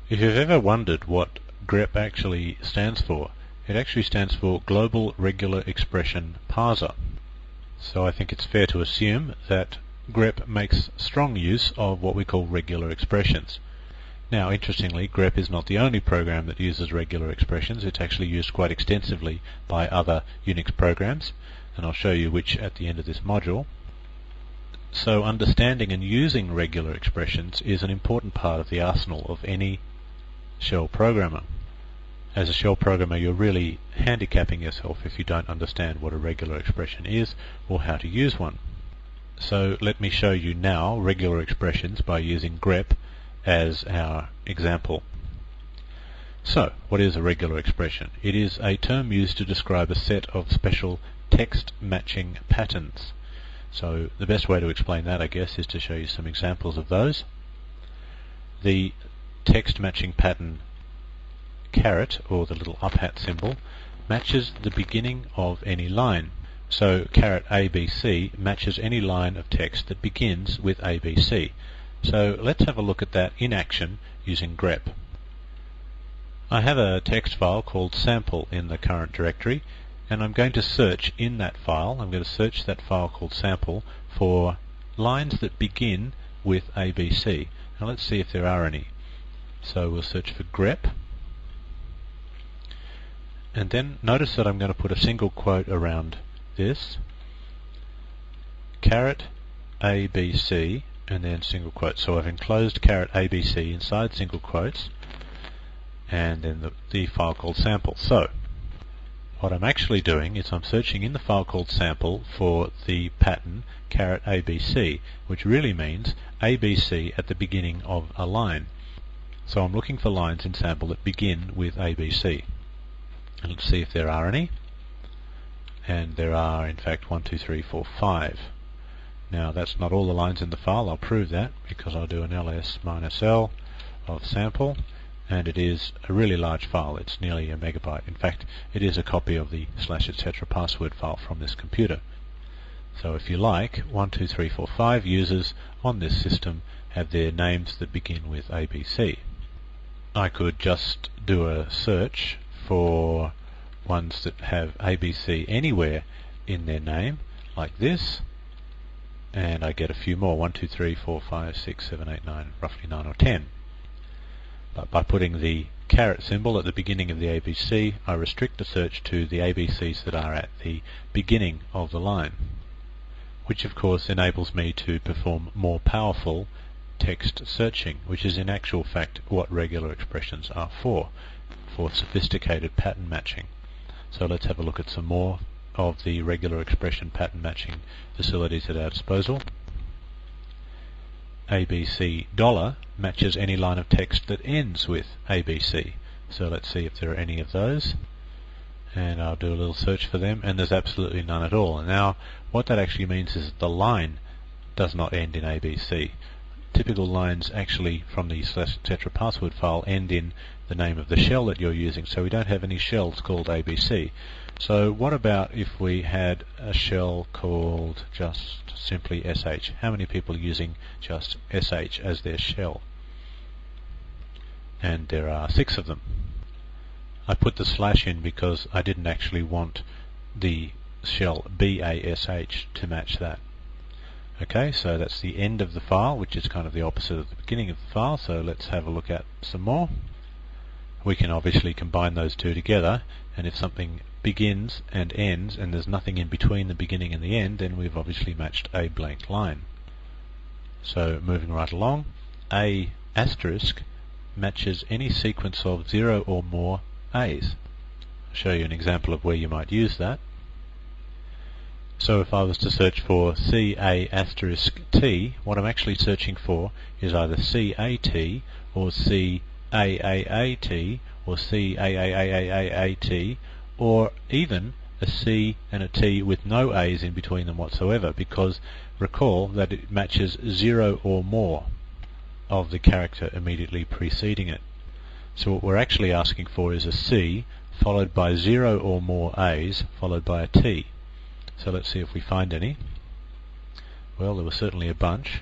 If you've ever wondered what grep actually stands for, it actually stands for Global Regular Expression Parser. So I think it's fair to assume that grep makes strong use of what we call regular expressions. Now, interestingly, grep is not the only program that uses regular expressions. It's actually used quite extensively by other Unix programs, and I'll show you which at the end of this module. So understanding and using regular expressions is an important part of the arsenal of any shell programmer. As a shell programmer, you're really handicapping yourself if you don't understand what a regular expression is or how to use one. So let me show you now regular expressions by using grep as our example. So, what is a regular expression? It is a term used to describe a set of special text matching patterns. So the best way to explain that, I guess, is to show you some examples of those. The text matching pattern caret, or the little up hat symbol, matches the beginning of any line. So caret ABC matches any line of text that begins with ABC. So let's have a look at that in action using grep. I have a text file called sample in the current directory, and I'm going to search in that file. I'm going to search that file called sample for lines that begin with ABC. Now let's see if there are any. So we'll search for grep, and then notice that I'm going to put a single quote around this, caret ABC, and then single quote. So I've enclosed caret ABC inside single quotes, and then the file called sample. So what I'm actually doing is I'm searching in the file called sample for the pattern caret ABC, which really means ABC at the beginning of a line. So I'm looking for lines in sample that begin with ABC. And let's see if there are any. And there are, in fact, 1, 2, 3, 4, 5. Now that's not all the lines in the file. I'll prove that because I'll do an ls-l of sample, and it is a really large file. It's nearly a megabyte. In fact, it is a copy of the /etc password file from this computer. So if you like, 1, 2, 3, 4, 5 users on this system have their names that begin with ABC. I could just do a search for ones that have ABC anywhere in their name, like this, and I get a few more, 1, 2, 3, 4, 5, 6, 7, 8, 9, roughly 9 or 10. But by putting the caret symbol at the beginning of the ABC, I restrict the search to the ABCs that are at the beginning of the line, which of course enables me to perform more powerful text searching, which is in actual fact what regular expressions are for sophisticated pattern matching. So let's have a look at some more of the regular expression pattern matching facilities at our disposal. ABC $ matches any line of text that ends with ABC. So let's see if there are any of those, and I'll do a little search for them, and there's absolutely none at all. And now what that actually means is that the line does not end in ABC. Typical lines actually from the /etc password file end in the name of the shell that you're using, so we don't have any shells called ABC. So what about if we had a shell called just simply sh? How many people are using just sh as their shell? And there are 6 of them. I put the slash in because I didn't actually want the shell bash to match that. Okay, so that's the end of the file, which is kind of the opposite of the beginning of the file. So let's have a look at some more. We can obviously combine those two together, and if something begins and ends and there's nothing in between the beginning and the end, then we've obviously matched a blank line. So moving right along, a asterisk matches any sequence of 0 or more A's. I'll show you an example of where you might use that. So if I was to search for CA asterisk T, what I'm actually searching for is either CAT or CAAAT or CAAAAAT, or even a C and a T with no A's in between them whatsoever, because recall that it matches 0 or more of the character immediately preceding it. So what we're actually asking for is a C followed by 0 or more A's followed by a T. So let's see if we find any. Well, there was certainly a bunch.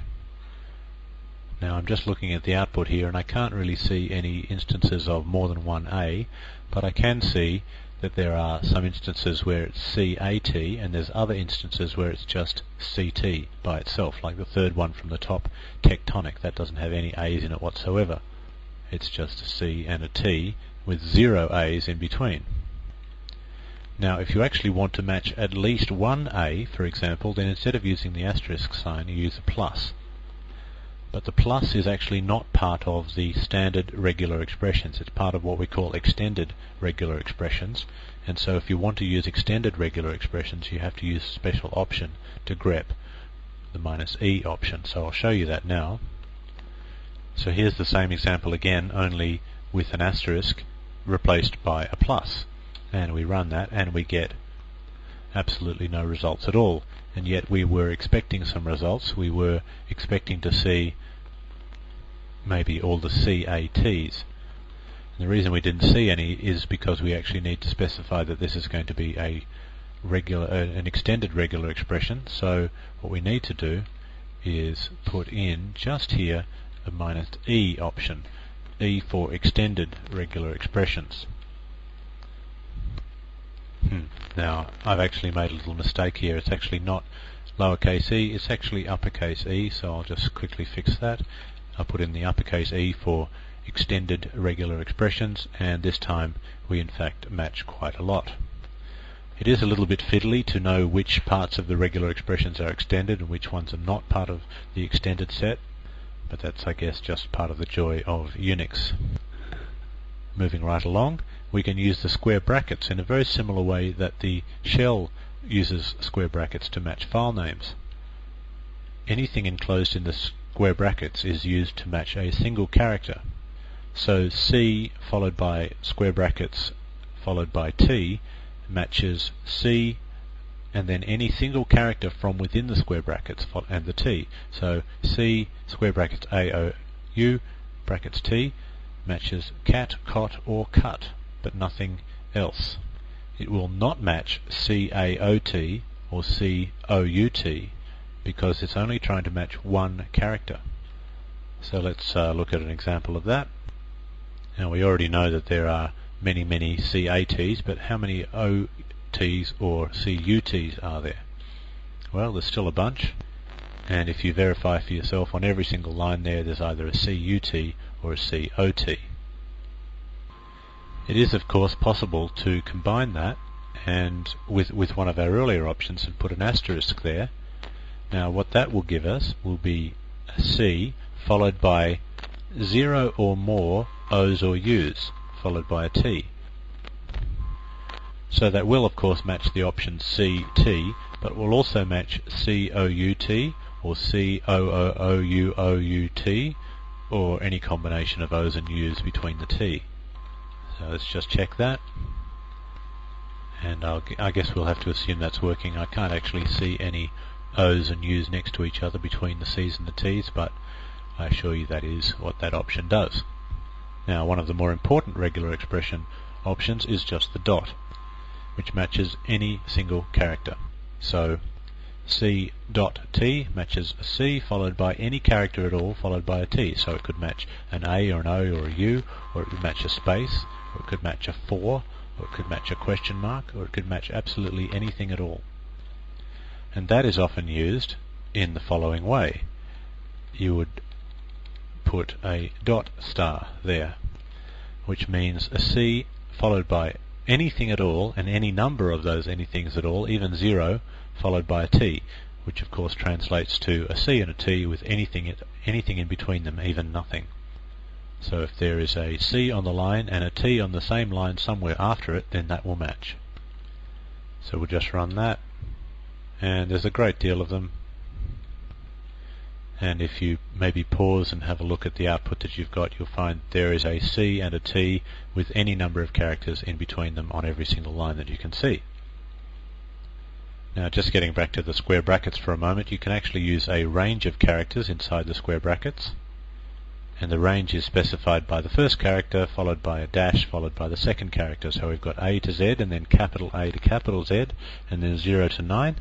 Now I'm just looking at the output here and I can't really see any instances of more than one A, but I can see that there are some instances where it's CAT and there's other instances where it's just CT by itself, like the third one from the top, tectonic. That doesn't have any A's in it whatsoever. It's just a C and a T with 0 A's in between. Now if you actually want to match at least one A, for example, then instead of using the asterisk sign you use a plus. But the plus is actually not part of the standard regular expressions. It's part of what we call extended regular expressions. And so if you want to use extended regular expressions, you have to use a special option to grep, the -E option. So I'll show you that now. So here's the same example again, only with an asterisk replaced by a plus. And we run that and we get absolutely no results at all. And yet we were expecting some results. We were expecting to see maybe all the CATs. And the reason we didn't see any is because we actually need to specify that this is going to be a regular, an extended regular expression. So what we need to do is put in just here a -E option, E for extended regular expressions. Now I've actually made a little mistake here. It's actually not lowercase e, it's actually uppercase E, so I'll just quickly fix that. I'll put in the uppercase E for extended regular expressions, and this time we in fact match quite a lot. It is a little bit fiddly to know which parts of the regular expressions are extended and which ones are not part of the extended set, but that's, I guess, just part of the joy of Unix. Moving right along, we can use the square brackets in a very similar way that the shell uses square brackets to match file names. Anything enclosed in the square brackets is used to match a single character. So C followed by square brackets followed by T matches C and then any single character from within the square brackets and the T. So C square brackets A O U brackets T matches cat, cot or cut, but nothing else. It will not match CAOT or COUT because it's only trying to match one character. So let's look at an example of that. Now we already know that there are many CATs, but how many OTs or CUTs are there? Well, there's still a bunch, and if you verify for yourself on every single line there's either a CUT or a COT. It is of course possible to combine that and with one of our earlier options and put an asterisk there. Now what that will give us will be a C followed by 0 or more O's or U's followed by a T. So that will of course match the option CT, but will also match COUT or COOUOUT or any combination of O's and U's between the T. So let's just check that, and I guess we'll have to assume that's working. I can't actually see any O's and U's next to each other between the C's and the T's, but I assure you that is what that option does. Now one of the more important regular expression options is just the dot, which matches any single character. So C dot T matches a C followed by any character at all followed by a T. So it could match an A or an O or a U, or it could match a space, or it could match a for, or it could match a question mark, or it could match absolutely anything at all. And that is often used in the following way. You would put a dot star there, which means a C followed by anything at all, and any number of those anythings at all, even 0, followed by a T, which of course translates to a C and a T with anything in between them, even nothing. So if there is a C on the line and a T on the same line somewhere after it, then that will match. So we'll just run that, and there's a great deal of them. And if you maybe pause and have a look at the output that you've got, you'll find there is a C and a T with any number of characters in between them on every single line that you can see. Now just getting back to the square brackets for a moment, you can actually use a range of characters inside the square brackets, and the range is specified by the first character followed by a dash followed by the second character. So we've got A to Z and then capital A to capital Z and then 0 to 9.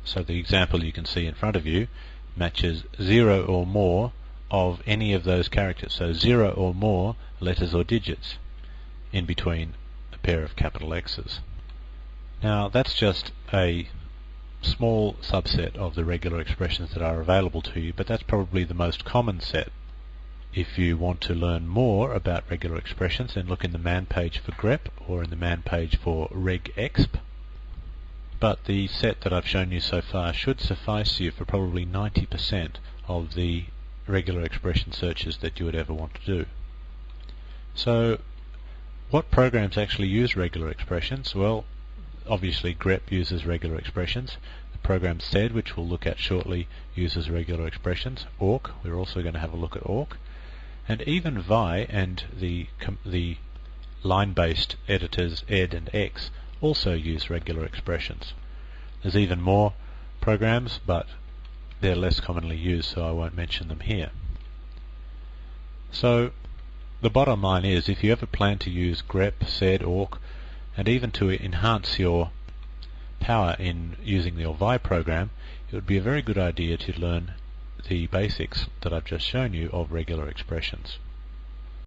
So the example you can see in front of you matches 0 or more of any of those characters, so 0 or more letters or digits in between a pair of capital X's. Now that's just a small subset of the regular expressions that are available to you, but that's probably the most common set. If you want to learn more about regular expressions, then look in the man page for grep or in the man page for regexp. But the set that I've shown you so far should suffice you for probably 90% of the regular expression searches that you would ever want to do. So what programs actually use regular expressions? Well, obviously grep uses regular expressions. The program sed, which we'll look at shortly, uses regular expressions. Awk, we're also going to have a look at awk. And even vi and the line-based editors ed and x also use regular expressions. There's even more programs, but they're less commonly used, so I won't mention them here. So the bottom line is, if you ever plan to use grep, sed, awk, and even to enhance your power in using your vi program, it would be a very good idea to learn the basics that I've just shown you of regular expressions.